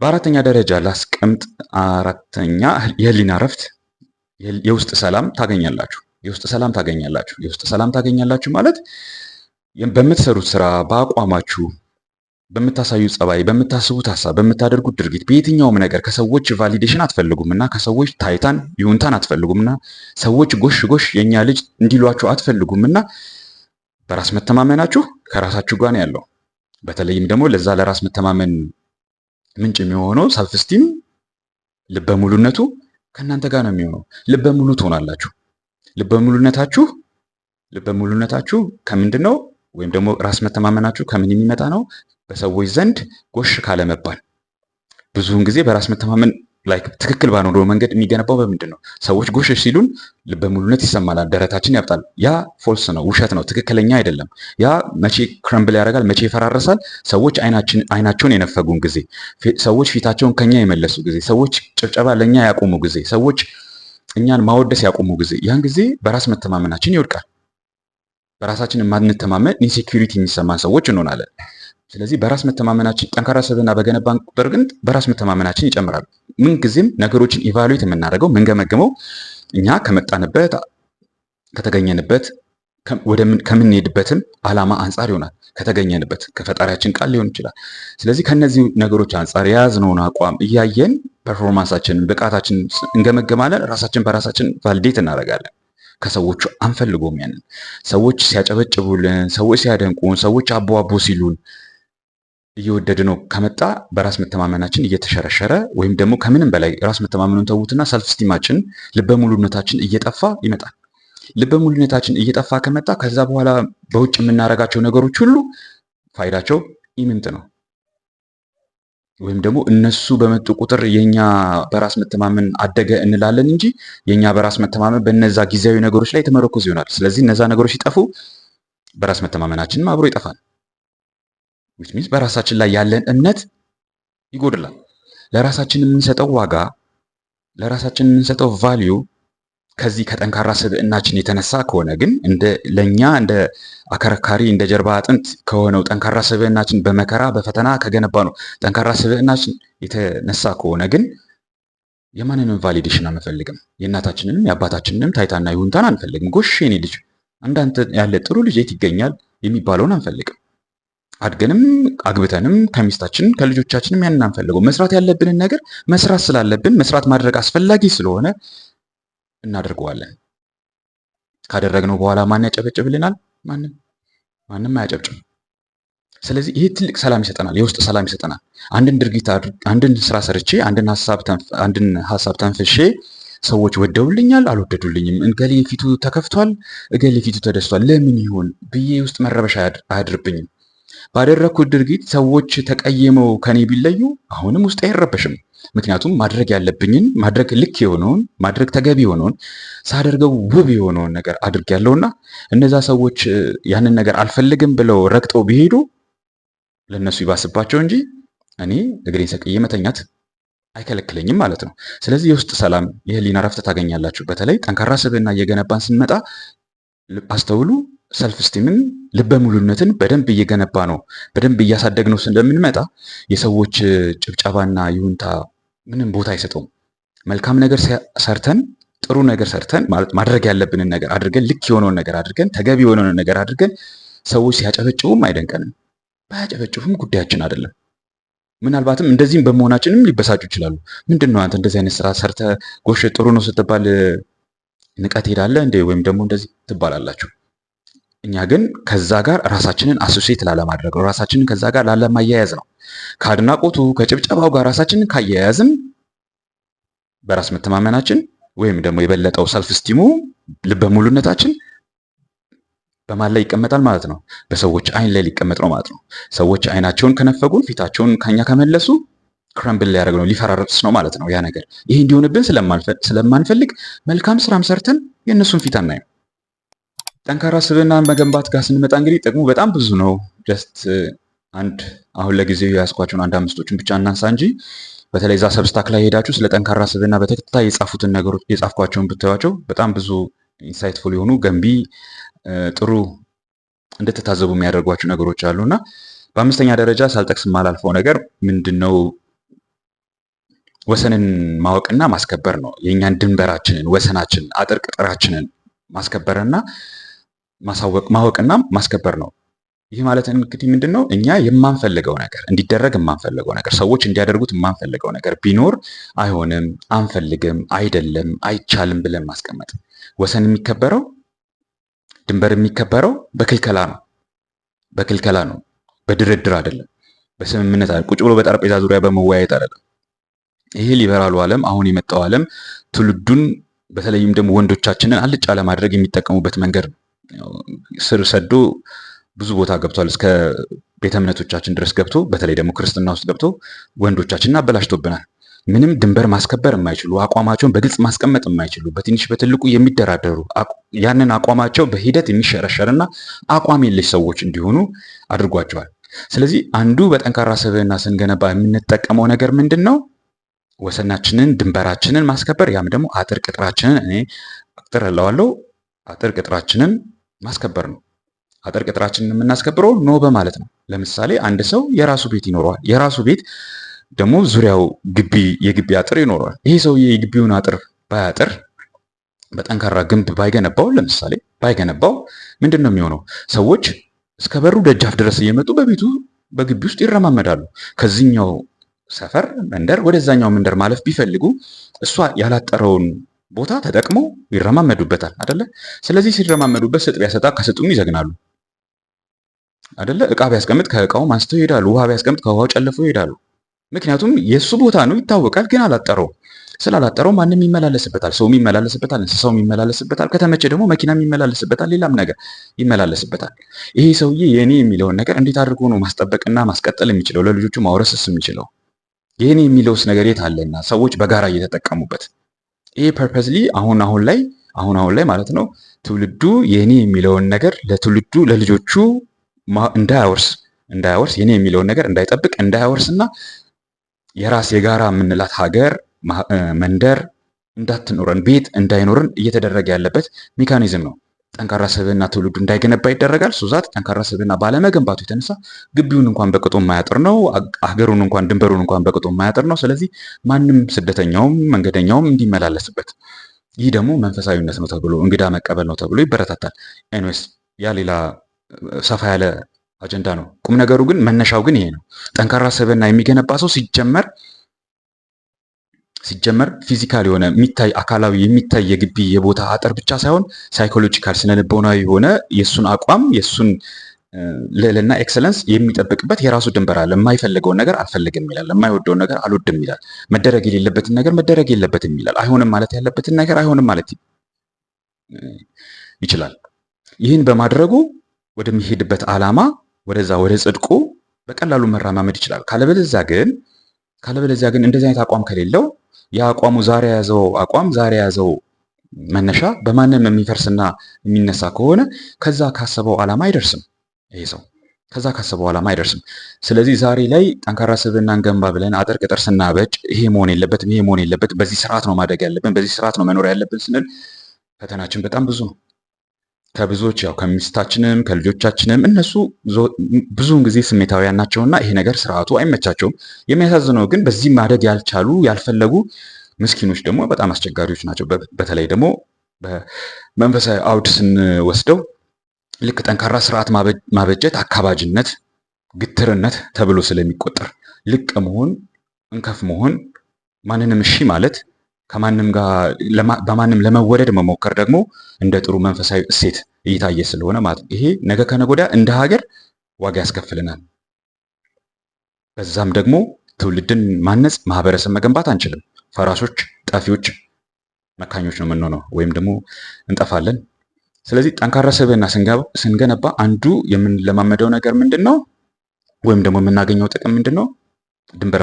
በአራተኛ ደረጃ ላስቀምጥ። አራተኛ የህሊና እረፍት፣ የውስጥ ሰላም ታገኛላችሁ። የውስጥ ሰላም ታገኛላችሁ ማለት በምትሰሩት ስራ፣ በአቋማችሁ፣ በምታሳዩት ጸባይ፣ በምታስቡት ሀሳብ፣ በምታደርጉት ድርጊት በየትኛውም ነገር ከሰዎች ቫሊዴሽን አትፈልጉምና ከሰዎች ታይታን ይሁንታን አትፈልጉምና ሰዎች ጎሽ የኛ ልጅ እንዲሏችሁ አትፈልጉምና በራስ መተማመናችሁ ከራሳችሁ ጋር ነው ያለው። በተለይም ደግሞ ለዛ ለራስ መተማመን ምንጭ የሚሆነው ሰልፍ ስቲም ልበ ሙሉነቱ ከእናንተ ጋር ነው የሚሆነው። ልበ ሙሉ ትሆናላችሁ። ልበ ሙሉነታችሁ ከምንድን ነው? ወይም ደግሞ ራስ መተማመናችሁ ከምን የሚመጣ ነው? በሰዎች ዘንድ ጎሽ ካለመባል። ብዙውን ጊዜ በራስ መተማመን ትክክል ባልሆነው መንገድ የሚገነባው በምንድን ነው? ሰዎች ጎሽ ሲሉን ልበ ሙሉነት ይሰማናል፣ ደረታችን ያብጣል። ያ ፎልስ ነው፣ ውሸት ነው፣ ትክክለኛ አይደለም። ያ መቼ ክረምብል ያደርጋል? መቼ ይፈራረሳል? ሰዎች አይናቸውን የነፈጉን ጊዜ፣ ሰዎች ፊታቸውን ከኛ የመለሱ ጊዜ፣ ሰዎች ጭብጨባ ለእኛ ያቆሙ ጊዜ፣ ሰዎች እኛን ማወደስ ያቆሙ ጊዜ፣ ያን ጊዜ በራስ መተማመናችን ይወድቃል። በራሳችን የማንተማመን ኢንሴኪዩሪቲ የሚሰማን ሰዎች እንሆናለን። ስለዚህ በራስ መተማመናችን ጠንካራ ስብዕና በገነባን ቁጥር ግን በራስ መተማመናችን ይጨምራል። ምንጊዜም ነገሮችን ኢቫሉዌት የምናደርገው የምንገመግመው እኛ ከመጣንበት ከተገኘንበት ከምንሄድበትም ዓላማ አንጻር ይሆናል። ከተገኘንበት ከፈጣሪያችን ቃል ሊሆን ይችላል። ስለዚህ ከነዚህ ነገሮች አንጻር የያዝነውን አቋም እያየን ፐርፎርማንሳችንን፣ ብቃታችንን እንገመገማለን። ራሳችን በራሳችን ቫሊዴት እናደርጋለን። ከሰዎቹ አንፈልጎም። ያንን ሰዎች ሲያጨበጭቡልን፣ ሰዎች ሲያደንቁን፣ ሰዎች አቦ ሲሉን እየወደድ ነው ከመጣ በራስ መተማመናችን እየተሸረሸረ ወይም ደግሞ ከምንም በላይ ራስ መተማመኑን ተዉትና ሰልፍ ስቲማችን ልበ ሙሉነታችን እየጠፋ ይመጣል። ልበ ሙሉነታችን እየጠፋ ከመጣ ከዛ በኋላ በውጭ የምናደርጋቸው ነገሮች ሁሉ ፋይዳቸው ኢምንት ነው። ወይም ደግሞ እነሱ በመጡ ቁጥር የኛ በራስ መተማመን አደገ እንላለን እንጂ የኛ በራስ መተማመን በነዛ ጊዜያዊ ነገሮች ላይ ተመረኮዝ ይሆናል። ስለዚህ እነዛ ነገሮች ሲጠፉ በራስ መተማመናችንም አብሮ ይጠፋል። which means በራሳችን ላይ ያለን እምነት ይጎድላል። ለራሳችን የምንሰጠው ዋጋ፣ ለራሳችን የምንሰጠው ቫልዩ ከዚህ ከጠንካራ ስብዕናችን የተነሳ ከሆነ ግን ለኛ እንደ አከርካሪ እንደ ጀርባ አጥንት ከሆነው ጠንካራ ስብዕናችን በመከራ በፈተና ከገነባ ነው ጠንካራ ስብዕናችን የተነሳ ከሆነ ግን የማንንም ቫሊዴሽን አንፈልግም። የእናታችንንም የአባታችንንም ታይታና ይሁንታን አንፈልግም። ጎሽ የኔ ልጅ እንዳንተ ያለ ጥሩ ልጅ የት ይገኛል የሚባለውን አንፈልግም። አድገንም አግብተንም ከሚስታችን ከልጆቻችንም ያንን አንፈልገው። መስራት ያለብንን ነገር መስራት ስላለብን መስራት ማድረግ አስፈላጊ ስለሆነ እናደርገዋለን። ካደረግነው በኋላ ማን ያጨበጭብልናል? ማንም አያጨብጭም። ስለዚህ ይሄ ትልቅ ሰላም ይሰጠናል፣ የውስጥ ሰላም ይሰጠናል። አንድን ድርጊት አንድን ስራ ሰርቼ አንድን ሀሳብ ተንፍሼ ሰዎች ወደውልኛል አልወደዱልኝም፣ እገሌ ፊቱ ተከፍቷል፣ እገሌ ፊቱ ተደስቷል፣ ለምን ይሆን ብዬ ውስጥ መረበሽ አያድርብኝም። ባደረግኩት ድርጊት ሰዎች ተቀይመው ከኔ ቢለዩ አሁንም ውስጥ አይረበሽም። ምክንያቱም ማድረግ ያለብኝን ማድረግ ልክ የሆነውን ማድረግ ተገቢ የሆነውን ሳደርገው ውብ የሆነውን ነገር አድርጌያለሁና እነዛ ሰዎች ያንን ነገር አልፈልግም ብለው ረግጠው ቢሄዱ ለነሱ ይባስባቸው እንጂ እኔ እግሬን ሰቅዬ መተኛት አይከለክለኝም ማለት ነው። ስለዚህ የውስጥ ሰላም፣ የህሊና ረፍት ታገኛላችሁ። በተለይ ጠንካራ ስብዕና እየገነባን ስንመጣ አስተውሉ። ሰልፍ ስቲምን ልበ ሙሉነትን በደንብ እየገነባ ነው በደንብ እያሳደግነው ስለምንመጣ የሰዎች ጭብጨባና ይሁንታ ምንም ቦታ አይሰጠውም። መልካም ነገር ሰርተን ጥሩ ነገር ሰርተን ማለት ማድረግ ያለብንን ነገር አድርገን ልክ የሆነውን ነገር አድርገን ተገቢ የሆነውን ነገር አድርገን ሰዎች ሲያጨበጭቡም አይደንቀንም፣ ባያጨበጭቡም ጉዳያችን አይደለም። ምናልባትም እንደዚህም በመሆናችንም ሊበሳጩ ይችላሉ። ምንድነው አንተ እንደዚህ አይነት ስራ ሰርተ ጎሽ ጥሩ ነው ስትባል ንቀት ሄዳለህ እንዴ ወይም ደግሞ እንደዚህ ትባላላችሁ። እኛ ግን ከዛ ጋር ራሳችንን አሶሴት ላለማድረግ ነው፣ ራሳችንን ከዛ ጋር ላለማያያዝ ነው። ከአድናቆቱ ከጭብጨባው ጋር ራሳችንን ካያያዝን በራስ መተማመናችን ወይም ደግሞ የበለጠው ሰልፍ ስቲሙ ልበ ሙሉነታችን በማን ላይ ይቀመጣል ማለት ነው? በሰዎች አይን ላይ ሊቀመጥ ነው ማለት ነው። ሰዎች አይናቸውን ከነፈጉን ፊታቸውን ከኛ ከመለሱ ክራምብል ሊያደርግ ነው ሊፈራረስ ነው ማለት ነው ያ ነገር። ይሄ እንዲሆንብን ስለማንፈልግ መልካም ስራም ሰርተን የእነሱን ፊት አናይም። ጠንካራ ስብዕናን መገንባት ጋር ስንመጣ እንግዲህ ጥቅሙ በጣም ብዙ ነው። ጀስት አሁን ለጊዜው የያዝኳቸውን 5ቶችን ብቻ እናንሳ እንጂ በተለይ እዛ ሰብስታክ ላይ ሄዳችሁ ስለ ጠንካራ ስብዕና በተከታታይ የጻፉትን ነገሮች የጻፍኳቸውን ብታዩዋቸው በጣም ብዙ ኢንሳይትፉል የሆኑ ገንቢ ጥሩ እንድትታዘቡ የሚያደርጓቸው ነገሮች አሉና በአምስተኛ ደረጃ ሳልጠቅስ የማላልፈው ነገር ምንድነው? ወሰንን ማወቅና ማስከበር ነው። የእኛን ድንበራችንን፣ ወሰናችንን፣ አጥር ቅጥራችንን ማስከበርና ማወቅና ማስከበር ነው። ይህ ማለት እንግዲህ ምንድነው? እኛ የማንፈልገው ነገር እንዲደረግ የማንፈልገው ነገር ሰዎች እንዲያደርጉት የማንፈልገው ነገር ቢኖር አይሆንም፣ አንፈልግም፣ አይደለም፣ አይቻልም ብለን ማስቀመጥ። ወሰን የሚከበረው ድንበር የሚከበረው በክልከላ ነው፣ በድርድር አይደለም፣ በስምምነት አይደለም፣ ቁጭ ብሎ በጠረጴዛ ዙሪያ በመወያየት አይደለም። ይሄ ሊበራሉ ዓለም አሁን የመጣው ዓለም ትውልዱን በተለይም ደግሞ ወንዶቻችንን አልጫ ለማድረግ የሚጠቀሙበት መንገድ ነው። ስር ሰዶ ብዙ ቦታ ገብቷል። እስከ ቤተ እምነቶቻችን ድረስ ገብቶ በተለይ ደግሞ ክርስትና ውስጥ ገብቶ ወንዶቻችንን አበላሽቶብናል። ምንም ድንበር ማስከበር የማይችሉ አቋማቸውን በግልጽ ማስቀመጥ የማይችሉ በትንሽ በትልቁ የሚደራደሩ ያንን አቋማቸው በሂደት የሚሸረሸርና አቋም የለሽ ሰዎች እንዲሆኑ አድርጓቸዋል። ስለዚህ አንዱ በጠንካራ ስብዕና ስንገነባ የምንጠቀመው ነገር ምንድን ነው? ወሰናችንን ድንበራችንን ማስከበር፣ ያም ደግሞ አጥር ቅጥራችንን እኔ አጥር እለዋለሁ አጥር ቅጥራችንን ማስከበር ነው። አጥር ቅጥራችንን የምናስከብረው ኖ በማለት ነው። ለምሳሌ አንድ ሰው የራሱ ቤት ይኖረዋል። የራሱ ቤት ደግሞ ዙሪያው የግቢ አጥር ይኖረዋል። ይሄ ሰውዬ የግቢውን አጥር ባያጥር በጠንካራ ግንብ ባይገነባው ለምሳሌ ባይገነባው ምንድን ነው የሚሆነው? ሰዎች እስከ በሩ ደጃፍ ድረስ እየመጡ በግቢ ውስጥ ይረማመዳሉ። ከዚህኛው ሰፈር መንደር ወደዛኛው መንደር ማለፍ ቢፈልጉ እሷ ያላጠረውን ቦታ ተጠቅመው ይረማመዱበታል አይደለ? ስለዚህ ሲረማመዱበት ስጥ ቢያሰጣ ከስጡም ይዘግናሉ አይደለ? እቃ ቢያስቀምጥ ከእቃው አንስተው ይሄዳሉ። ውሃ ቢያስቀምጥ ከውሃው ጨልፈው ይሄዳሉ። ምክንያቱም የሱ ቦታ ነው ይታወቃል፣ ግን አላጠረው። ስላላጠረው ማንም ይመላለስበታል፣ ሰውም ይመላለስበታል፣ እንስሳውም ይመላለስበታል፣ ከተመቸ ደግሞ መኪናም ይመላለስበታል፣ ሌላም ነገር ይመላለስበታል። ይሄ ሰውዬ የኔ የሚለውን ነገር እንዴት አድርጎ ነው ማስጠበቅና ማስቀጠል የሚችለው? ለልጆቹ ማውረስስ የሚችለው? የኔ የሚለውስ ነገር የት አለና ሰዎች በጋራ እየተጠቀሙበት? ይሄ ፐርፐዝሊ አሁን ላይ ማለት ነው ትውልዱ የኔ የሚለውን ነገር ለትውልዱ ለልጆቹ እንዳያወርስ የኔ የሚለውን ነገር እንዳይጠብቅ እንዳያወርስና የራስ የጋራ የምንላት ሀገር መንደር እንዳትኖረን ቤት እንዳይኖረን እየተደረገ ያለበት ሜካኒዝም ነው። ጠንካራ ስብዕና ትውልዱ እንዳይገነባ ይደረጋል። ሱዛት ጠንካራ ስብዕና ባለመገንባቱ የተነሳ ግቢውን እንኳን በቅጡ የማያጥር ነው። ሀገሩን እንኳን ድንበሩን እንኳን በቅጡ የማያጥር ነው። ስለዚህ ማንም ስደተኛውም መንገደኛውም እንዲመላለስበት፣ ይህ ደግሞ መንፈሳዊነት ነው ተብሎ እንግዳ መቀበል ነው ተብሎ ይበረታታል። ኤንዌስ ያ ሌላ ሰፋ ያለ አጀንዳ ነው። ቁም ነገሩ ግን መነሻው ግን ይሄ ነው። ጠንካራ ስብዕና የሚገነባ ሰው ሲጀመር ፊዚካል የሆነ የሚታይ አካላዊ የሚታይ የግቢ የቦታ አጥር ብቻ ሳይሆን ሳይኮሎጂካል ስነልቦናዊ የሆነ የእሱን አቋም የእሱን ልዕልና ኤክሰለንስ የሚጠብቅበት የራሱ ድንበር አለ። የማይፈልገውን ነገር አልፈልግም ይላል። የማይወደውን ነገር አልወድም ይላል። መደረግ የሌለበትን ነገር መደረግ የለበትም ይላል። አይሆንም ማለት ያለበትን ነገር አይሆንም ማለት ይችላል። ይህን በማድረጉ ወደሚሄድበት ዓላማ ወደዛ ወደ ጽድቁ በቀላሉ መራማመድ ይችላል። ካለበለዚያ ግን እንደዚህ አይነት አቋም ከሌለው የአቋሙ ዛሬ የያዘው አቋም ዛሬ የያዘው መነሻ በማንም የሚፈርስና የሚነሳ ከሆነ ከዛ ካሰበው ዓላማ አይደርስም። ይሄ ሰው ከዛ ካሰበው ዓላማ አይደርስም። ስለዚህ ዛሬ ላይ ጠንካራ ስብዕናን ገንባ ብለን አጥር ቅጥር ስናበጅ ይሄ መሆን የለበትም፣ ይሄ መሆን የለበትም፣ በዚህ ስርዓት ነው ማደግ ያለብን፣ በዚህ ስርዓት ነው መኖር ያለብን ስንል ፈተናችን በጣም ብዙ ነው። ከብዙዎች ያው ከሚስታችንም ከልጆቻችንም እነሱ ብዙውን ጊዜ ስሜታዊያን ናቸውና ይሄ ነገር ስርዓቱ አይመቻቸውም። የሚያሳዝነው ግን በዚህ ማደግ ያልቻሉ ያልፈለጉ ምስኪኖች ደግሞ በጣም አስቸጋሪዎች ናቸው። በተለይ ደግሞ በመንፈሳዊ አውድ ስንወስደው ልክ ጠንካራ ስርዓት ማበጀት አካባጅነት፣ ግትርነት ተብሎ ስለሚቆጠር ልቅ መሆን፣ እንከፍ መሆን፣ ማንንም እሺ ማለት፣ ከማንም ጋር በማንም ለመወደድ መሞከር ደግሞ እንደ ጥሩ መንፈሳዊ እሴት እየታየ ስለሆነ ማለት ነው። ይሄ ነገ ከነገ ወዲያ እንደ ሀገር ዋጋ ያስከፍልናል። በዛም ደግሞ ትውልድን ማነጽ ማህበረሰብ መገንባት አንችልም። ፈራሾች፣ ጠፊዎች፣ መካኞች ነው የምንሆነው ወይም ደግሞ እንጠፋለን። ስለዚህ ጠንካራ ስብዕና ስንገነባ አንዱ የምንለማመደው ነገር ምንድን ነው? ወይም ደግሞ የምናገኘው ጥቅም ምንድን ነው? ድንበር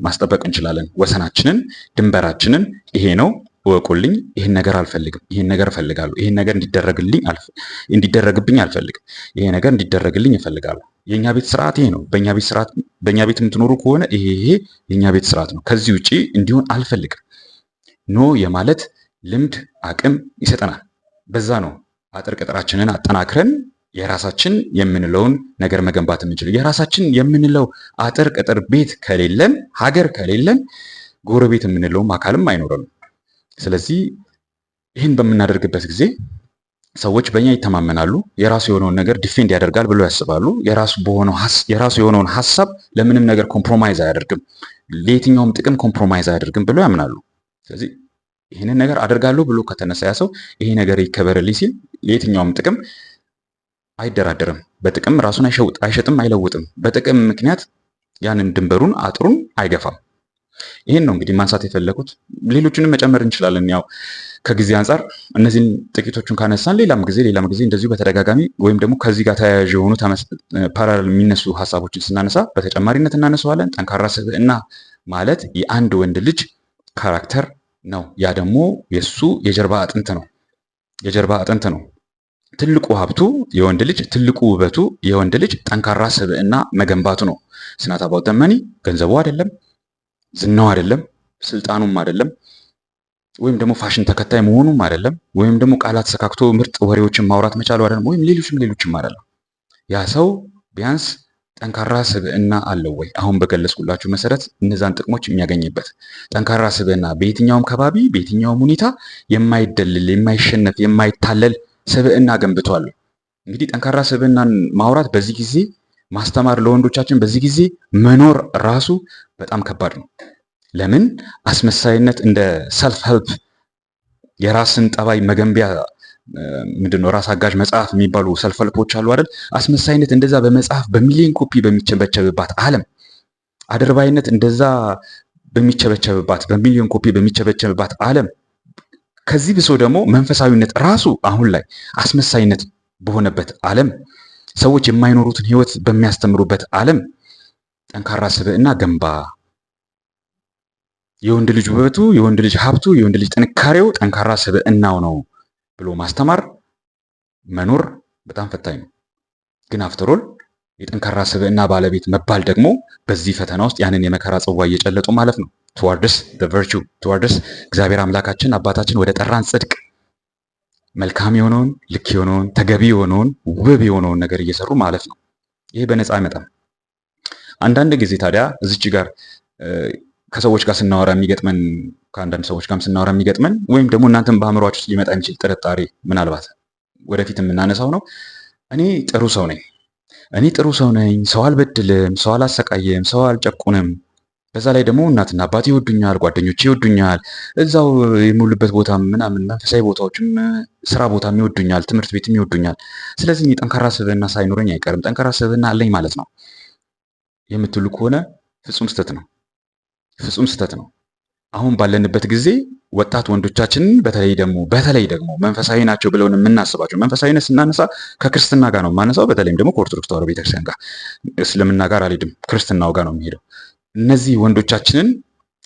ማስጠበቅ እንችላለን። ወሰናችንን፣ ድንበራችንን ይሄ ነው እወቁልኝ፣ ይህን ነገር አልፈልግም፣ ይህን ነገር እፈልጋለሁ፣ ይህን ነገር እንዲደረግብኝ አልፈልግም፣ ይሄ ነገር እንዲደረግልኝ እፈልጋለሁ። የእኛ ቤት ስርዓት ይሄ ነው። በእኛ ቤት የምትኖሩ ከሆነ ይሄ የእኛ ቤት ስርዓት ነው። ከዚህ ውጪ እንዲሆን አልፈልግም። ኖ የማለት ልምድ አቅም ይሰጠናል። በዛ ነው አጥር ቅጥራችንን አጠናክረን የራሳችን የምንለውን ነገር መገንባት የምንችለው። የራሳችን የምንለው አጥር ቅጥር ቤት ከሌለን፣ ሀገር ከሌለን፣ ጎረቤት የምንለውም አካልም አይኖረንም። ስለዚህ ይህን በምናደርግበት ጊዜ ሰዎች በእኛ ይተማመናሉ። የራሱ የሆነውን ነገር ዲፌንድ ያደርጋል ብለው ያስባሉ። የራሱ የሆነውን ሀሳብ ለምንም ነገር ኮምፕሮማይዝ አያደርግም፣ ለየትኛውም ጥቅም ኮምፕሮማይዝ አያደርግም ብለው ያምናሉ። ስለዚህ ይህንን ነገር አደርጋለሁ ብሎ ከተነሳ ያ ሰው ይሄ ነገር ይከበርልኝ ሲል ለየትኛውም ጥቅም አይደራደርም። በጥቅም ራሱን አይሸጥም፣ አይለውጥም። በጥቅም ምክንያት ያንን ድንበሩን አጥሩን አይገፋም። ይህን ነው እንግዲህ ማንሳት የፈለኩት። ሌሎችንም መጨመር እንችላለን። ያው ከጊዜ አንጻር እነዚህን ጥቂቶቹን ካነሳን ሌላም ጊዜ እንደዚሁ በተደጋጋሚ ወይም ደግሞ ከዚህ ጋር ተያያዥ የሆኑ ፓራሌል የሚነሱ ሀሳቦችን ስናነሳ በተጨማሪነት እናነሳዋለን። ጠንካራ ስብዕና ማለት የአንድ ወንድ ልጅ ካራክተር ነው። ያ ደግሞ የሱ የጀርባ አጥንት ነው። ትልቁ ሀብቱ የወንድ ልጅ፣ ትልቁ ውበቱ የወንድ ልጅ ጠንካራ ስብዕና መገንባቱ ነው። ስናት አባውት መኒ ገንዘቡ አይደለም፣ ዝናው አይደለም፣ ስልጣኑም አይደለም፣ ወይም ደግሞ ፋሽን ተከታይ መሆኑም አይደለም፣ ወይም ደግሞ ቃላት ሰካክቶ ምርጥ ወሬዎችን ማውራት መቻሉ አይደለም፣ ወይም ሌሎችም አይደለም። ያ ሰው ቢያንስ ጠንካራ ስብዕና አለው ወይ? አሁን በገለጽኩላችሁ መሰረት እነዛን ጥቅሞች የሚያገኝበት ጠንካራ ስብዕና በየትኛውም ከባቢ በየትኛውም ሁኔታ የማይደልል የማይሸነፍ የማይታለል ስብዕና ገንብቷል። እንግዲህ ጠንካራ ስብዕናን ማውራት በዚህ ጊዜ ማስተማር ለወንዶቻችን በዚህ ጊዜ መኖር ራሱ በጣም ከባድ ነው። ለምን? አስመሳይነት እንደ ሰልፍ ሄልፕ የራስን ጠባይ መገንቢያ ምንድነው ራስ አጋዥ መጽሐፍ የሚባሉ ሰልፍ ሄልፖች አሉ አይደል? አስመሳይነት እንደዛ በመጽሐፍ በሚሊዮን ኮፒ በሚቸበቸብባት ዓለም፣ አድርባይነት እንደዛ በሚቸበቸብባት በሚሊዮን ኮፒ በሚቸበቸብባት ዓለም፣ ከዚህ ብሶ ደግሞ መንፈሳዊነት ራሱ አሁን ላይ አስመሳይነት በሆነበት ዓለም፣ ሰዎች የማይኖሩትን ህይወት በሚያስተምሩበት ዓለም ጠንካራ ስብዕና ገንባ። የወንድ ልጅ ውበቱ፣ የወንድ ልጅ ሀብቱ፣ የወንድ ልጅ ጥንካሬው ጠንካራ ስብዕናው ነው ብሎ ማስተማር መኖር በጣም ፈታኝ ነው። ግን አፍተሮል የጠንካራ ስብዕና ባለቤት መባል ደግሞ በዚህ ፈተና ውስጥ ያንን የመከራ ጽዋ እየጨለጡ ማለት ነው። ቱዋርድስ ቨርቹ ቱዋርድስ እግዚአብሔር አምላካችን አባታችን ወደ ጠራን ጽድቅ መልካም የሆነውን ልክ የሆነውን ተገቢ የሆነውን ውብ የሆነውን ነገር እየሰሩ ማለት ነው። ይሄ በነፃ አይመጣም። አንዳንድ ጊዜ ታዲያ እዚች ጋር ከሰዎች ጋር ስናወራ የሚገጥመን ከአንዳንድ ሰዎች ጋር ስናወራ የሚገጥመን ወይም ደግሞ እናንተም በአእምሯችሁ ውስጥ ሊመጣ የሚችል ጥርጣሬ ምናልባት ወደፊት የምናነሳው ነው። እኔ ጥሩ ሰው ነኝ፣ ሰው አልበድልም፣ ሰው አላሰቃየም፣ ሰው አልጨቁንም፣ በዛ ላይ ደግሞ እናትና አባቴ ይወዱኛል፣ ጓደኞቼ ይወዱኛል፣ እዛው የሙሉበት ቦታ ምናምን መንፈሳዊ ቦታዎችም ስራ ቦታም ይወዱኛል፣ ትምህርት ቤትም ይወዱኛል። ስለዚህ እኔ ጠንካራ ስብዕና ሳይኖረኝ አይቀርም፣ ጠንካራ ስብዕና አለኝ ማለት ነው የምትሉ ከሆነ ፍጹም ስህተት ነው። ፍጹም ስህተት ነው። አሁን ባለንበት ጊዜ ወጣት ወንዶቻችንን በተለይ ደግሞ መንፈሳዊ ናቸው ብለውን የምናስባቸው፣ መንፈሳዊነት ስናነሳ ከክርስትና ጋር ነው የማነሳው። በተለይም ደግሞ ከኦርቶዶክስ ተዋሕዶ ቤተክርስቲያን ጋር፣ እስልምና ጋር አልሄድም፣ ክርስትናው ጋር ነው የሚሄደው። እነዚህ ወንዶቻችንን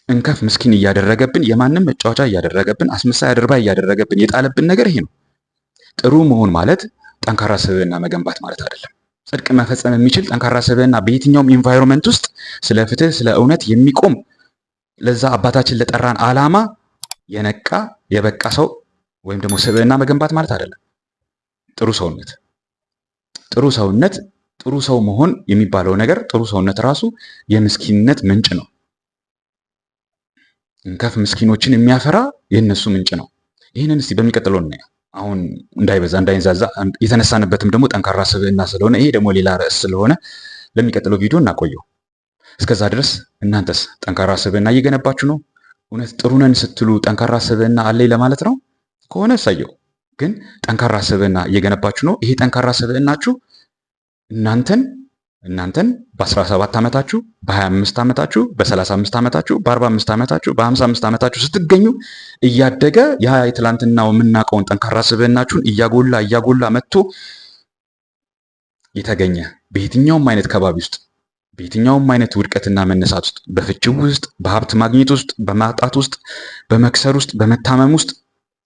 እንከፍ ምስኪን እያደረገብን፣ የማንም መጫወቻ እያደረገብን፣ አስመሳይ አድርባይ እያደረገብን የጣለብን ነገር ይሄ ነው። ጥሩ መሆን ማለት ጠንካራ ስብዕና መገንባት ማለት አይደለም። ጽድቅ መፈጸም የሚችል ጠንካራ ስብዕና በየትኛውም ኢንቫይሮንመንት ውስጥ ስለ ፍትህ፣ ስለ እውነት የሚቆም ለዛ አባታችን ለጠራን ዓላማ የነቃ የበቃ ሰው ወይም ደግሞ ስብዕና መገንባት ማለት አይደለም። ጥሩ ሰውነት ጥሩ ሰው መሆን የሚባለው ነገር፣ ጥሩ ሰውነት ራሱ የምስኪንነት ምንጭ ነው። እንከፍ ምስኪኖችን የሚያፈራ የእነሱ ምንጭ ነው። ይህንን እስቲ በሚቀጥለው እናየው። አሁን እንዳይበዛ እንዳይንዛዛ፣ የተነሳንበትም ደግሞ ጠንካራ ስብዕና ስለሆነ ይሄ ደግሞ ሌላ ርዕስ ስለሆነ ለሚቀጥለው ቪዲዮ እናቆየው። እስከዛ ድረስ እናንተስ ጠንካራ ስብዕና እየገነባችሁ ነው? እውነት ጥሩ ነን ስትሉ ጠንካራ ስብዕና አለኝ ለማለት ነው ከሆነ እሰየው። ግን ጠንካራ ስብዕና እየገነባችሁ ነው? ይሄ ጠንካራ ስብዕናችሁ እናንተን በ17 ዓመታችሁ፣ በ25 ዓመታችሁ፣ በ35 ዓመታችሁ፣ በ45 ዓመታችሁ፣ በ55 ዓመታችሁ ስትገኙ እያደገ ያ የትላንትናው የምናውቀውን ጠንካራ ስብዕናችሁን እያጎላ መጥቶ የተገኘ በየትኛውም አይነት ከባቢ ውስጥ፣ በየትኛውም አይነት ውድቀትና መነሳት ውስጥ፣ በፍቺው ውስጥ፣ በሀብት ማግኘት ውስጥ፣ በማጣት ውስጥ፣ በመክሰር ውስጥ፣ በመታመም ውስጥ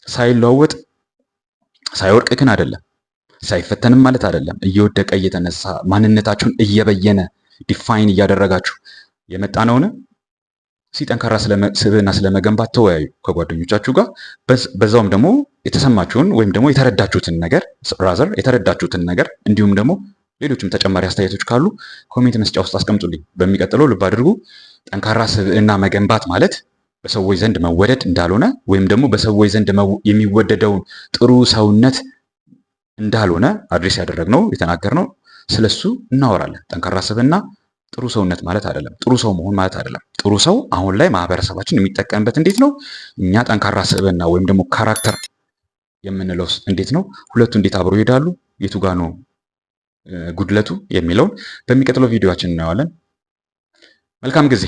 ሳይለዋወጥ ሳይወርቅ ግን አይደለም፣ ሳይፈተንም ማለት አይደለም፣ እየወደቀ እየተነሳ ማንነታችሁን እየበየነ ዲፋይን እያደረጋችሁ የመጣ ነውን? ጠንካራ ስብዕና ስለመገንባት ተወያዩ ከጓደኞቻችሁ ጋር። በዛውም ደግሞ የተሰማችሁን ወይም ደግሞ የተረዳችሁትን ነገር እንዲሁም ደግሞ ሌሎችም ተጨማሪ አስተያየቶች ካሉ ኮሜንት መስጫ ውስጥ አስቀምጡልኝ። በሚቀጥለው ልብ አድርጉ፣ ጠንካራ ስብዕና መገንባት ማለት በሰዎች ዘንድ መወደድ እንዳልሆነ ወይም ደግሞ በሰዎች ዘንድ የሚወደደውን ጥሩ ሰውነት እንዳልሆነ አድሬስ ያደረግነው የተናገርነው፣ ስለሱ እናወራለን። ጠንካራ ስብዕና ጥሩ ሰውነት ማለት አይደለም፣ ጥሩ ሰው መሆን ማለት አይደለም። ጥሩ ሰው አሁን ላይ ማህበረሰባችን የሚጠቀምበት እንዴት ነው? እኛ ጠንካራ ስብዕና ወይም ደግሞ ካራክተር የምንለው እንዴት ነው? ሁለቱ እንዴት አብሮ ይሄዳሉ? የቱ ጋ ነው ጉድለቱ የሚለውን በሚቀጥለው ቪዲዮአችን እናየዋለን። መልካም ጊዜ